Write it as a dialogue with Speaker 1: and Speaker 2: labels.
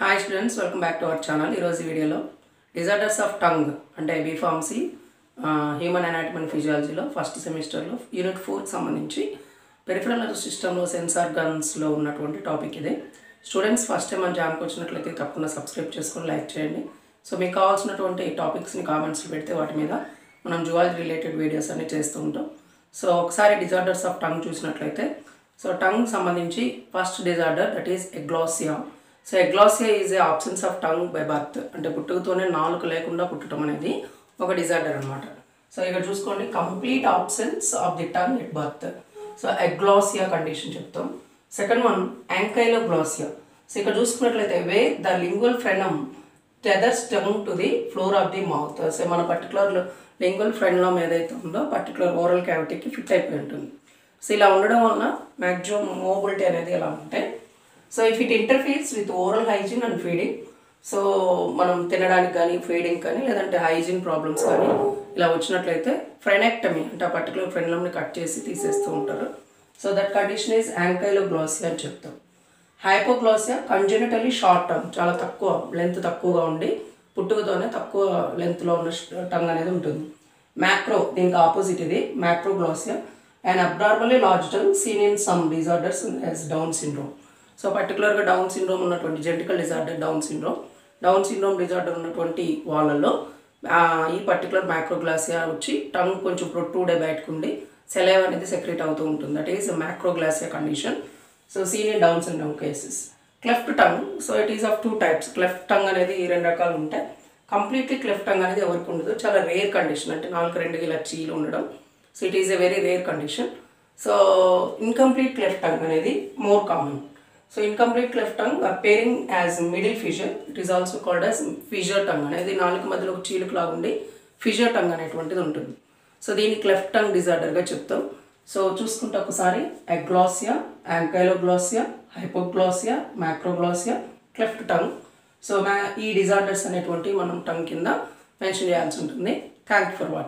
Speaker 1: Hi students, welcome back to our channel. This video disorders of tongue and B-Pharmacy, Human Anatomy and Physiology lo first semester lo Unit 4 కి సంబంధించి peripheral nervous system లో sense organs లో ఉన్నటువంటి topic ఇది. Students first time మన ఛానల్కి వచ్చినట్లయితే తప్పకుండా సబ్స్క్రైబ్ చేసుకొని లైక్ చేయండి. సో మీకు కావాల్సినటువంటి టాపిక్స్ని కామెంట్స్లో పెడితే వాటి మీద మనం జువాలజీ రిలేటెడ్ వీడియోస్ అన్ని చేస్తూ ఉంటాం. సో ఒకసారి డిజార్డర్స్ ఆఫ్ టంగ్ చూసినట్లయితే సో టంగ్ సంబంధించి first disorder that is aglossia. So aglossia is a absence of tongue by birth, అంటే పుట్టుకతోనే నాలుక లేకుండా పుట్టడం అనేది ఒక డిజార్డర్ అనమాట. సో ఇక్కడ చూసుకోండి, complete absence of the tongue at birth. So aglossia condition చెప్తాం. Second one ankyloglossia. సో ఇక్కడ చూసుకున్నట్లయితే where the lingual frenum tethers tongue to the floor of the mouth. So మన పర్టికులర్ లింగ్వల్ ఫ్రెనమ్ ఏదైతే ఉందో particular oral క్యావిటీకి fit అయిపోయి ఉంటుంది. So ఇలా ఉండడం వలన మ్యాక్సిమం మూవబిలిటీ అనేది ఎలా ఉంటే, so if it interferes with oral hygiene and feeding, so మనం తినడానికి కానీ ఫీడింగ్ కానీ లేదంటే హైజీన్ ప్రాబ్లమ్స్ కానీ ఇలా వచ్చినట్లయితే ఫ్రెనెక్టమీ అంటే ఆ పర్టికులర్ ఫ్రెనమ్ని కట్ చేసి తీసేస్తూ ఉంటారు. సో దట్ కండిషన్ ఈజ్ యాంకైలోగ్లాసియా అని చెప్తాం. హైపోగ్లాసియా కంజెనిటలీ షార్ట్ టంగ్, చాలా తక్కువ లెంత్ తక్కువగా ఉండి పుట్టుకతోనే తక్కువ లెంత్లో ఉన్న టంగ్ అనేది ఉంటుంది. మ్యాక్రో దీనికి ఆపోజిట్ ఇది macroglossia, and abnormally large tongue seen in some disorders as down syndrome. So పర్టికులర్గా డౌన్ సిండ్రోమ్ ఉన్నటువంటి genetical disorder down syndrome disorder ఉన్నటువంటి వాళ్ళల్లో ఈ పర్టికులర్ మ్యాక్రోగ్లాసియా వచ్చి టంగ్ కొంచెం ప్రొట్రూడ్ బయటకు ఉండి సెలైవ్ అనేది సెక్రెట్ అవుతూ ఉంటుంది. That is macroglossia condition. So seen in down syndrome cases. Cleft tongue, so it is of 2 types. Cleft tongue అనేది ఈ 2 రకాలు ఉంటాయి. కంప్లీట్లీ క్లెఫ్ట్ టంగ్ అనేది ఎవరికి ఉండదు, చాలా రేర్ కండిషన్, అంటే 4 ఇలా చీలు ఉండడం. So it is a very rare condition. So incomplete cleft tongue అనేది more common. So incomplete cleft tongue appearing as middle fissure, it is also called as fissure tongue అనేది నాలుగు మధ్యలో ఒక చీలుకు లాగుండి ఫిషర్ టంగ్ అనేటువంటిది ఉంటుంది. సో దీన్ని cleft tongue డిజార్డర్గా చెప్తాం. So చూసుకుంటే ఒకసారి ఎగ్లాసియా, యాంకైలోగ్లాసియా, హైపోగ్లాసియా, మ్యాక్రోగ్లాసియా, క్లెఫ్ట్ టంగ్. సో ఈ డిజార్డర్స్ అనేటువంటి మనం టంగ్ కింద మెన్షన్ చేయాల్సి ఉంటుంది. Thank you for watching.